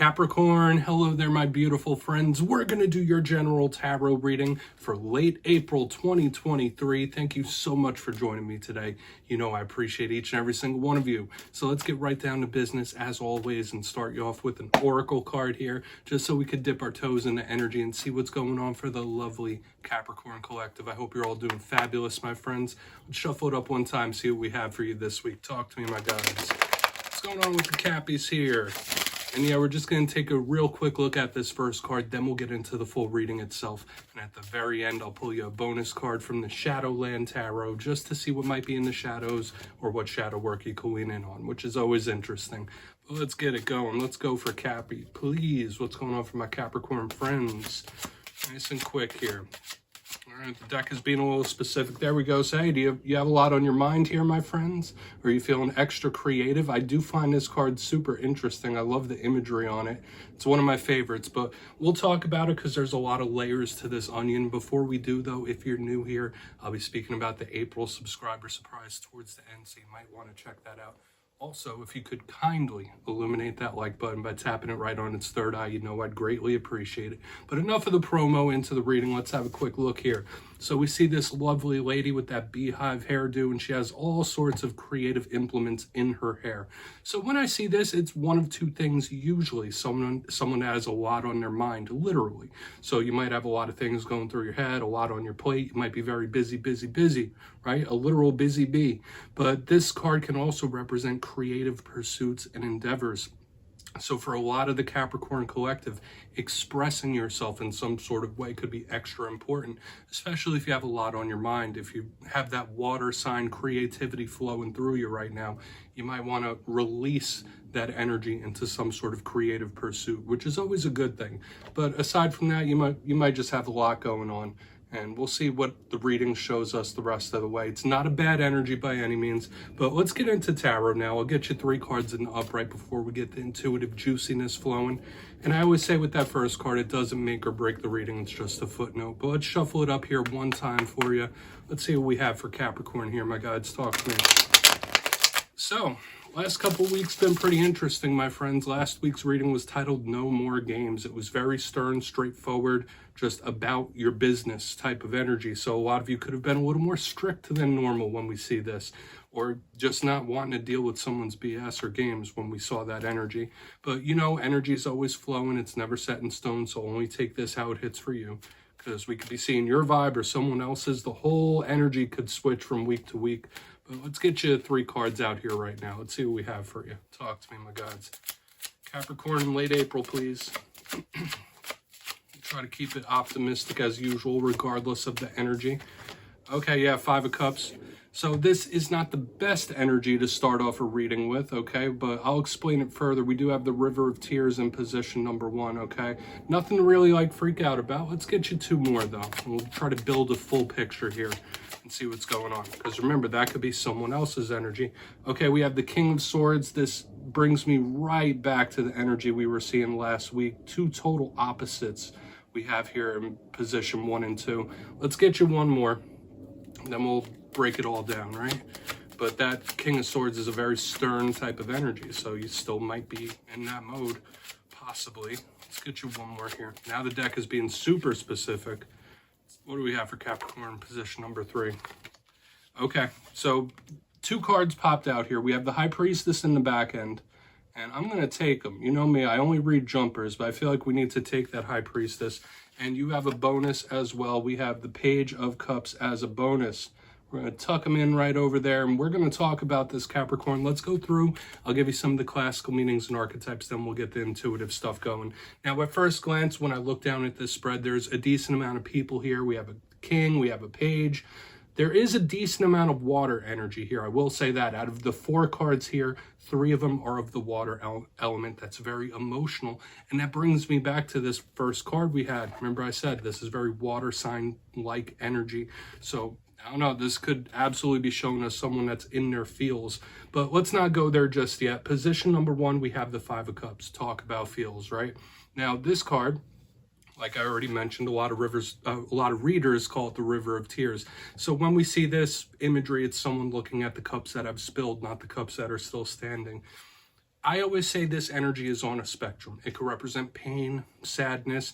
Capricorn, hello there my beautiful friends. We're going to do your general tarot reading for late April 2023. Thank you so much for joining me today. You know I appreciate each and every single one of you. So let's get right down to business as always and start you off with an oracle card here just so we could dip our toes into energy and see what's going on for the lovely Capricorn collective. I hope you're all doing fabulous, my friends. Let's shuffle it up one time, see what we have for you this week. Talk to me, my guys. What's going on with the Cappies here? And yeah, we're just going to take a real quick look at this first card, then we'll get into the full reading itself. And at the very end, I'll pull you a bonus card from the Shadowland Tarot just to see what might be in the shadows or what shadow work you can lean in on, which is always interesting. But let's get it going. Let's go for Cappy, please. What's going on for my Capricorn friends? Nice and quick here. All right, the deck is being a little specific. There we go. So, hey, do you have a lot on your mind here, my friends? Or are you feeling extra creative? I do find this card super interesting. I love the imagery on it. It's one of my favorites, but we'll talk about it because there's a lot of layers to this onion. Before we do, though, if you're new here, I'll be speaking about the April subscriber surprise towards the end, so you might want to check that out. Also, if you could kindly illuminate that like button by tapping it right on its third eye, you know I'd greatly appreciate it. But enough of the promo, into the reading. Let's have a quick look here. So we see this lovely lady with that beehive hairdo, and she has all sorts of creative implements in her hair. So when I see this, it's one of two things usually. Someone has a lot on their mind, literally. So you might have a lot of things going through your head, a lot on your plate. You might be very busy, right? A literal busy bee. But this card can also represent creative pursuits and endeavors. So for a lot of the Capricorn collective, expressing yourself in some sort of way could be extra important, especially if you have a lot on your mind. If you have that water sign creativity flowing through you right now, you might want to release that energy into some sort of creative pursuit, which is always a good thing. But aside from that, you might just have a lot going on. And we'll see what the reading shows us the rest of the way. It's not a bad energy by any means, but let's get into tarot now. I'll get you 3 cards in the upright before we get the intuitive juiciness flowing. And I always say with that first card, it doesn't make or break the reading. It's just a footnote. But let's shuffle it up here one time for you. Let's see what we have for Capricorn here, my guides. Talk to me. So, last couple of weeks been pretty interesting, my friends. Last week's reading was titled No More Games. It was very stern, straightforward, just about your business type of energy. So a lot of you could have been a little more strict than normal when we see this, or just not wanting to deal with someone's BS or games when we saw that energy. But you know, energy is always flowing. It's never set in stone, so only take this how it hits for you, because we could be seeing your vibe or someone else's. The whole energy could switch from week to week. But let's get you 3 cards out here right now. Let's see what we have for you. Talk to me, my gods. Capricorn, late April, please. Try to keep it optimistic as usual, regardless of the energy. Okay, yeah, 5 of Cups. So this is not the best energy to start off a reading with, okay? But I'll explain it further. We do have the River of Tears in position number 1, okay? Nothing to really freak out about. Let's get you 2 more though. And we'll try to build a full picture here and see what's going on. Because remember, that could be someone else's energy. Okay, we have the King of Swords. This brings me right back to the energy we were seeing last week. 2 total opposites we have here in position 1 and 2. Let's get you 1 more. Then we'll break it all down, right? But that King of Swords is a very stern type of energy, so you still might be in that mode, possibly. Let's get you 1 more here. Now the deck is being super specific. What do we have for Capricorn, position number 3? Okay, so 2 cards popped out here. We have the High Priestess in the back end, and I'm going to take them. You know me, I only read jumpers, but I feel like we need to take that High Priestess. And you have a bonus as well. We have the Page of Cups as a bonus. We're going to tuck them in right over there, and we're going to talk about this, Capricorn. Let's go through. I'll give you some of the classical meanings and archetypes, then we'll get the intuitive stuff going. Now, at first glance, when I look down at this spread, there's a decent amount of people here. We have a king, we have a page. There is a decent amount of water energy here. I will say that. Out of the 4 cards here, 3 of them are of the water element. That's very emotional. And that brings me back to this first card we had. Remember I said this is very water sign-like energy. So I don't know, this could absolutely be showing us someone that's in their feels. But let's not go there just yet. Position number 1, we have the 5 of Cups. Talk about feels, right? Now this card, like I already mentioned, a lot of readers call it the River of Tears. So when we see this imagery, it's someone looking at the cups that have spilled, not the cups that are still standing. I always say this energy is on a spectrum. It could represent pain, sadness.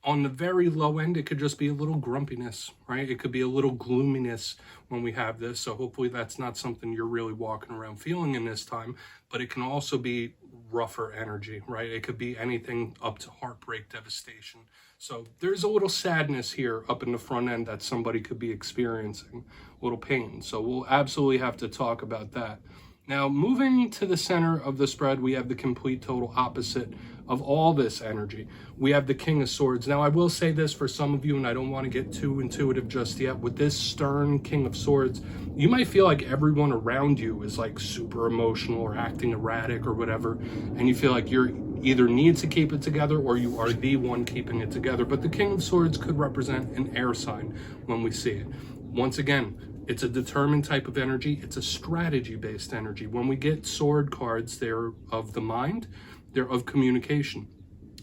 On the very low end, it could just be a little grumpiness, right? It could be a little gloominess when we have this. So hopefully that's not something you're really walking around feeling in this time, but it can also be rougher energy, right? It could be anything up to heartbreak, devastation. So there's a little sadness here up in the front end that somebody could be experiencing, a little pain. So we'll absolutely have to talk about that. Now, moving to the center of the spread, we have the complete total opposite of all this energy. We have the King of Swords. Now, I will say this for some of you, and I don't want to get too intuitive just yet. With this stern King of Swords, you might feel like everyone around you is like super emotional or acting erratic or whatever, and you feel like you're either need to keep it together or you are the one keeping it together. But the King of Swords could represent an air sign when we see it. Once again, it's a determined type of energy. It's a strategy-based energy. When we get sword cards, they're of the mind, they're of communication.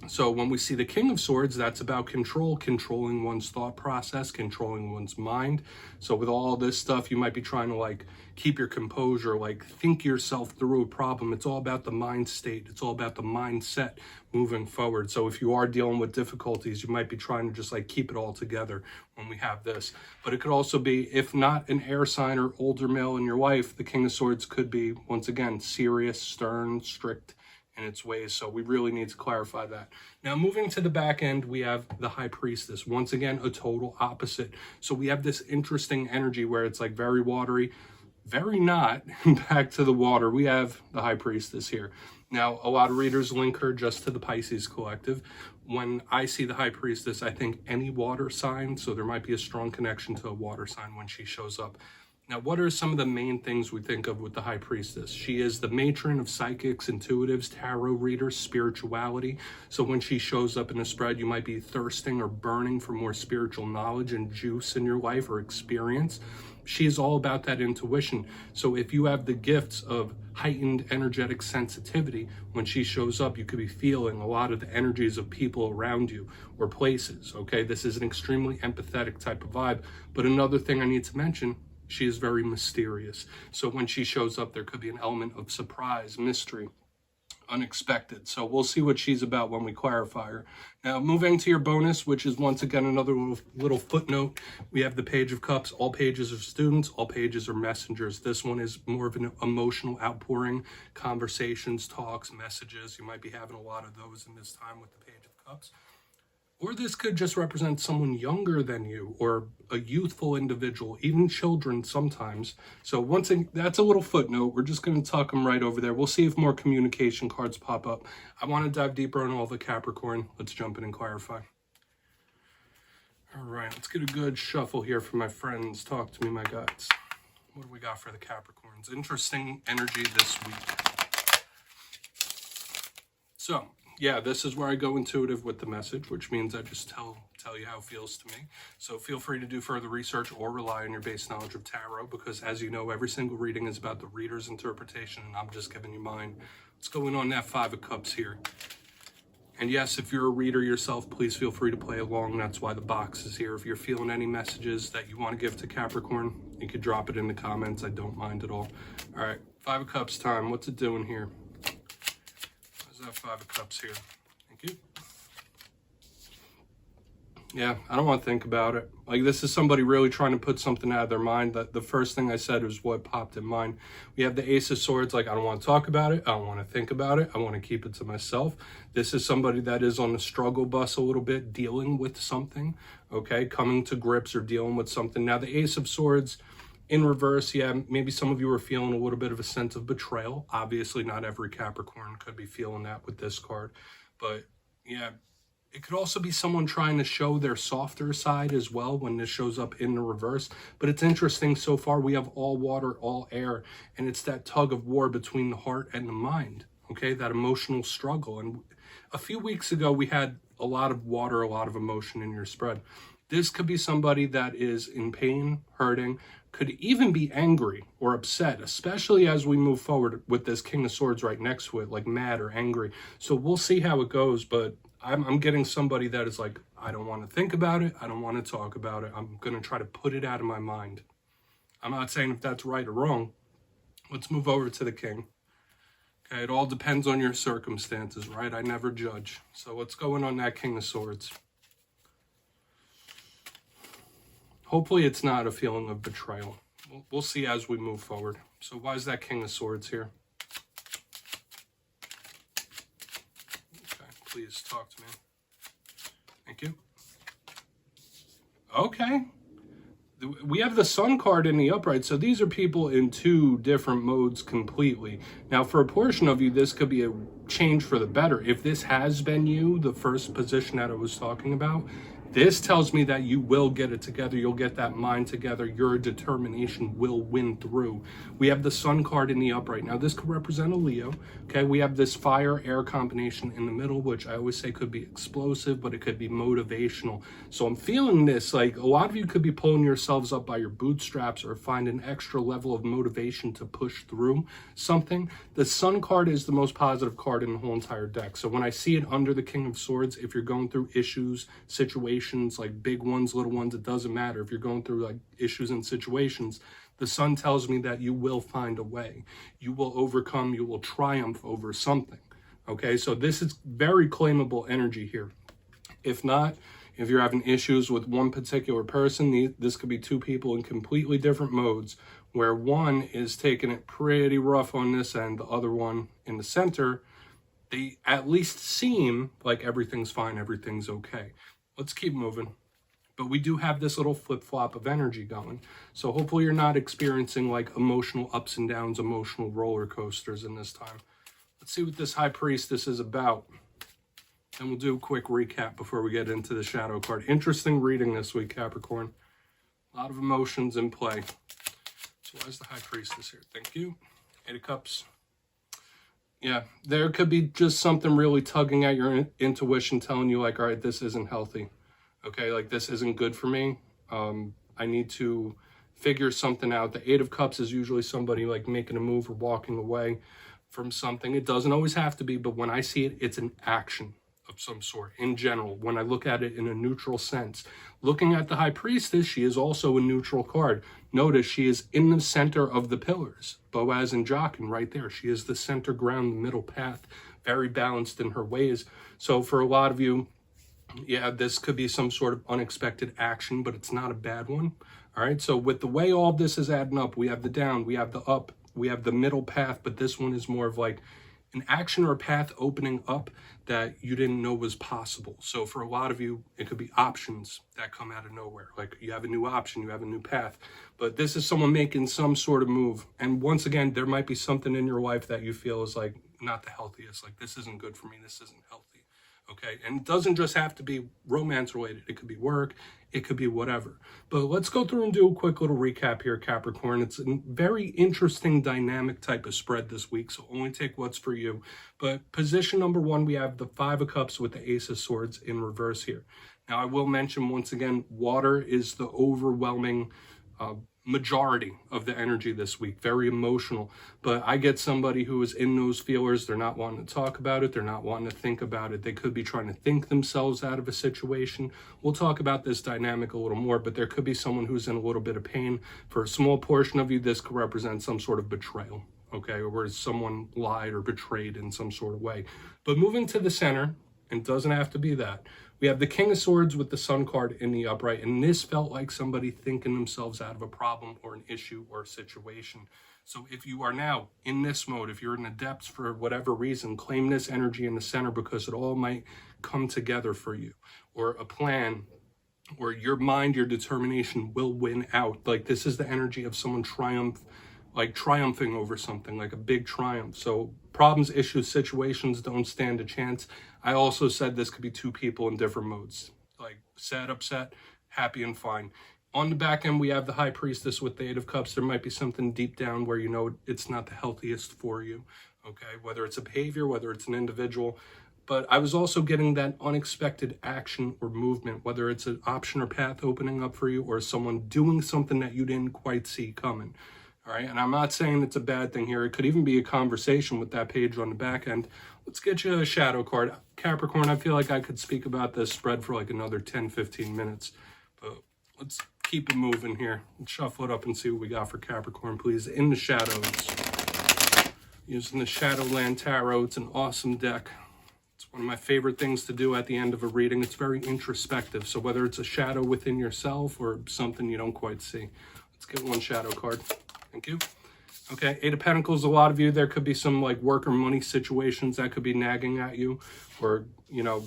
So when we see the King of Swords, that's about control, controlling one's thought process, controlling one's mind. So with all this stuff, you might be trying to like keep your composure, like think yourself through a problem. It's all about the mind state. It's all about the mindset moving forward. So if you are dealing with difficulties, you might be trying to just like keep it all together when we have this. But it could also be, if not an air sign or older male in your life, the King of Swords could be, once again, serious, stern, strict in its ways. So we really need to clarify that. Now, moving to the back end, we have the High Priestess. Once again, a total opposite. So we have this interesting energy where it's like very watery, very not. Back to the water, we have the High Priestess here. Now, a lot of readers link her just to the Pisces collective. When I see the High Priestess, I think any water sign, so there might be a strong connection to a water sign when she shows up. Now, what are some of the main things we think of with the High Priestess? She is the matron of psychics, intuitives, tarot readers, spirituality. So when she shows up in a spread, you might be thirsting or burning for more spiritual knowledge and juice in your life or experience. She is all about that intuition. So if you have the gifts of heightened energetic sensitivity, when she shows up, you could be feeling a lot of the energies of people around you or places, okay? This is an extremely empathetic type of vibe. But another thing I need to mention, she is very mysterious. So when she shows up, there could be an element of surprise, mystery, unexpected. So we'll see what she's about when we clarify her. Now, moving to your bonus, which is once again another little footnote, we have the Page of Cups. All pages are students, all pages are messengers. This one is more of an emotional outpouring, conversations, talks, messages. You might be having a lot of those in this time with the Page of Cups. Or this could just represent someone younger than you or a youthful individual, even children sometimes. So once again, that's a little footnote. We're just going to tuck them right over there. We'll see if more communication cards pop up. I want to dive deeper on all the Capricorn. Let's jump in and clarify. All right, let's get a good shuffle here for my friends. Talk to me, my guys. What do we got for the Capricorns? Interesting energy this week. So, yeah, this is where I go intuitive with the message, which means I just tell you how it feels to me. So feel free to do further research or rely on your base knowledge of tarot, because as you know, every single reading is about the reader's interpretation, and I'm just giving you mine. What's going on that Five of Cups here? And yes, if you're a reader yourself, please feel free to play along. That's why the box is here. If you're feeling any messages that you want to give to Capricorn, you could drop it in the comments. I don't mind at all. All right, Five of Cups time. What's it doing here? That Five of Cups here. Thank you. Yeah, I don't want to think about it. Like, this is somebody really trying to put something out of their mind. That the first thing I said was what popped in mind. We have the Ace of Swords. Like, I don't want to talk about it. I don't want to think about it. I want to keep it to myself. This is somebody that is on the struggle bus a little bit, dealing with something, okay? Coming to grips or dealing with something. Now, the Ace of Swords, in reverse, yeah, maybe some of you are feeling a little bit of a sense of betrayal. Obviously, not every Capricorn could be feeling that with this card. But, yeah, it could also be someone trying to show their softer side as well when this shows up in the reverse. But it's interesting, so far we have all water, all air, and it's that tug of war between the heart and the mind, okay? That emotional struggle. And a few weeks ago, we had a lot of water, a lot of emotion in your spread. This could be somebody that is in pain, hurting, could even be angry or upset, especially as we move forward with this King of Swords right next to it, like mad or angry. So we'll see how it goes, but I'm getting somebody that is like, I don't want to think about it. I don't want to talk about it. I'm going to try to put it out of my mind. I'm not saying if that's right or wrong. Let's move over to the King. Okay, it all depends on your circumstances, right? I never judge. So what's going on that King of Swords? Hopefully it's not a feeling of betrayal. We'll see as we move forward. So why is that King of Swords here? Okay, please talk to me. Thank you. Okay. We have the Sun card in the upright, so these are people in two different modes completely. Now, for a portion of you, this could be a change for the better. If this has been you, the first position that I was talking about, this tells me that you will get it together. You'll get that mind together. Your determination will win through. We have the Sun card in the upright. Now, this could represent a Leo. Okay, we have this fire-air combination in the middle, which I always say could be explosive, but it could be motivational. So I'm feeling this, like a lot of you could be pulling yourselves up by your bootstraps or find an extra level of motivation to push through something. The Sun card is the most positive card in the whole entire deck. So when I see it under the King of Swords, if you're going through issues, situations, like big ones, little ones, it doesn't matter. If you're going through like issues and situations, the Sun tells me that you will find a way. You will overcome, you will triumph over something. Okay, so this is very claimable energy here. If not, if you're having issues with one particular person, this could be two people in completely different modes, where one is taking it pretty rough on this end, the other one in the center, they at least seem like everything's fine, everything's okay. Let's keep moving. But we do have this little flip-flop of energy going. So hopefully you're not experiencing like emotional ups and downs, emotional roller coasters in this time. Let's see what this High Priestess is about. And we'll do a quick recap before we get into the Shadow card. Interesting reading this week, Capricorn. A lot of emotions in play. So why is the High Priestess here? Thank you. Eight of Cups. Yeah, there could be just something really tugging at your intuition, telling you like, all right, this isn't healthy. Okay, like this isn't good for me. I need to figure something out. The Eight of Cups is usually somebody like making a move or walking away from something. It doesn't always have to be, but when I see it, it's an action of some sort in general. When I look at it in a neutral sense, looking at the High Priestess, she is also a neutral card. Notice she is in the center of the pillars, Boaz and Jachin right there. She is the center ground, the middle path, very balanced in her ways. So for a lot of you, yeah, this could be some sort of unexpected action, but it's not a bad one. All right, so with the way all this is adding up, we have the down, we have the up, we have the middle path, but this one is more of like an action or a path opening up that you didn't know was possible. So for a lot of you, it could be options that come out of nowhere. Like you have a new option, you have a new path. But this is someone making some sort of move. And once again, there might be something in your life that you feel is like not the healthiest. Like this isn't good for me, this isn't healthy. Okay, and it doesn't just have to be romance related. It could be work, it could be whatever. But let's go through and do a quick little recap here, Capricorn. It's a very interesting dynamic type of spread this week, so only take what's for you. But position number one, we have the Five of Cups with the Ace of Swords in reverse here. Now, I will mention once again, water is the overwhelming majority of the energy this week, very emotional. But I get somebody who is in those feelers, they're not wanting to talk about it, they're not wanting to think about it. They could be trying to think themselves out of a situation. We'll talk about this dynamic a little more, but there could be someone who's in a little bit of pain. For a small portion of you, this could represent some sort of betrayal, okay, or where someone lied or betrayed in some sort of way. But moving to the center, and it doesn't have to be that, we have the King of Swords with the Sun card in the upright, and this felt like somebody thinking themselves out of a problem or an issue or a situation. So if you are now in this mode, if you're in the depths for whatever reason, claim this energy in the center because it all might come together for you, or a plan, or your mind, your determination will win out. Like this is the energy of someone triumphing over something, like a big triumph. So problems, issues, situations don't stand a chance. I also said this could be two people in different modes, like sad, upset, happy, and fine. On the back end, we have the High Priestess with the Eight of Cups. There might be something deep down where you know it's not the healthiest for you, okay? Whether it's a behavior, whether it's an individual. But I was also getting that unexpected action or movement, whether it's an option or path opening up for you or someone doing something that you didn't quite see coming. All right, and I'm not saying it's a bad thing here. It could even be a conversation with that page on the back end. Let's get you a shadow card. Capricorn, I feel like I could speak about this spread for like another 10, 15 minutes. But let's keep it moving here. Let's shuffle it up and see what we got for Capricorn, please. In the shadows. using the Shadowland Tarot. It's an awesome deck. It's one of my favorite things to do at the end of a reading. It's very introspective. So whether it's a shadow within yourself or something you don't quite see. Let's get one shadow card. Thank you. Okay, Eight of Pentacles, a lot of you, there could be some like work or money situations that could be nagging at you or, you know,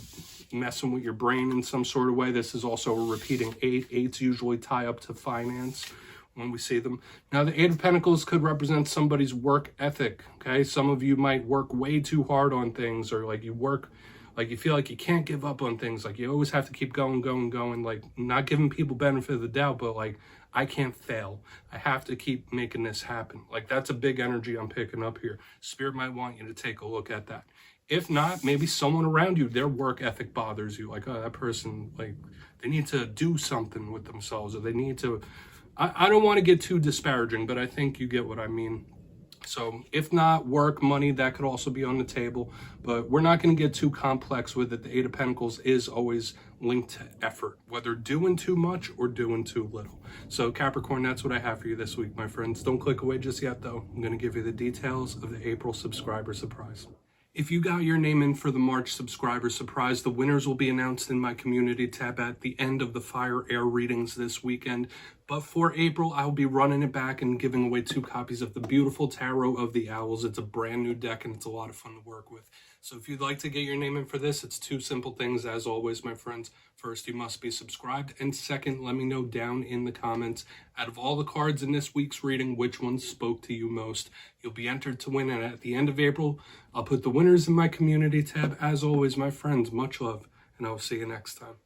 messing with your brain in some sort of way. This is also a repeating eight. Eights usually tie up to finance when we see them. Now, the Eight of Pentacles could represent somebody's work ethic, okay? Some of you might work way too hard on things, or like you work, like you feel like you can't give up on things. Like you always have to keep going, like not giving people benefit of the doubt, but like, I can't fail. I have to keep making this happen. Like that's a big energy I'm picking up here. Spirit might want you to take a look at that. If not, maybe someone around you, their work ethic bothers you. Like, oh, that person, like they need to do something with themselves, or they need to, I don't want to get too disparaging, but I think you get what I mean. So if not work, money, that could also be on the table, but we're not going to get too complex with it. The Eight of Pentacles is always linked to effort, whether doing too much or doing too little. So Capricorn, that's what I have for you this week, my friends. Don't click away just yet, though. I'm going to give you the details of the April subscriber surprise. If you got your name in for the March subscriber surprise, the winners will be announced in my community tab at the end of the Fire Air readings this weekend. But for April, I'll be running it back and giving away 2 copies of the beautiful Tarot of the Owls. It's a brand new deck and it's a lot of fun to work with. So if you'd like to get your name in for this, it's 2 simple things as always, my friends. First, you must be subscribed. And second, let me know down in the comments, out of all the cards in this week's reading, which ones spoke to you most. You'll be entered to win. And at the end of April, I'll put the winners in my community tab. As always, my friends, much love. And I'll see you next time.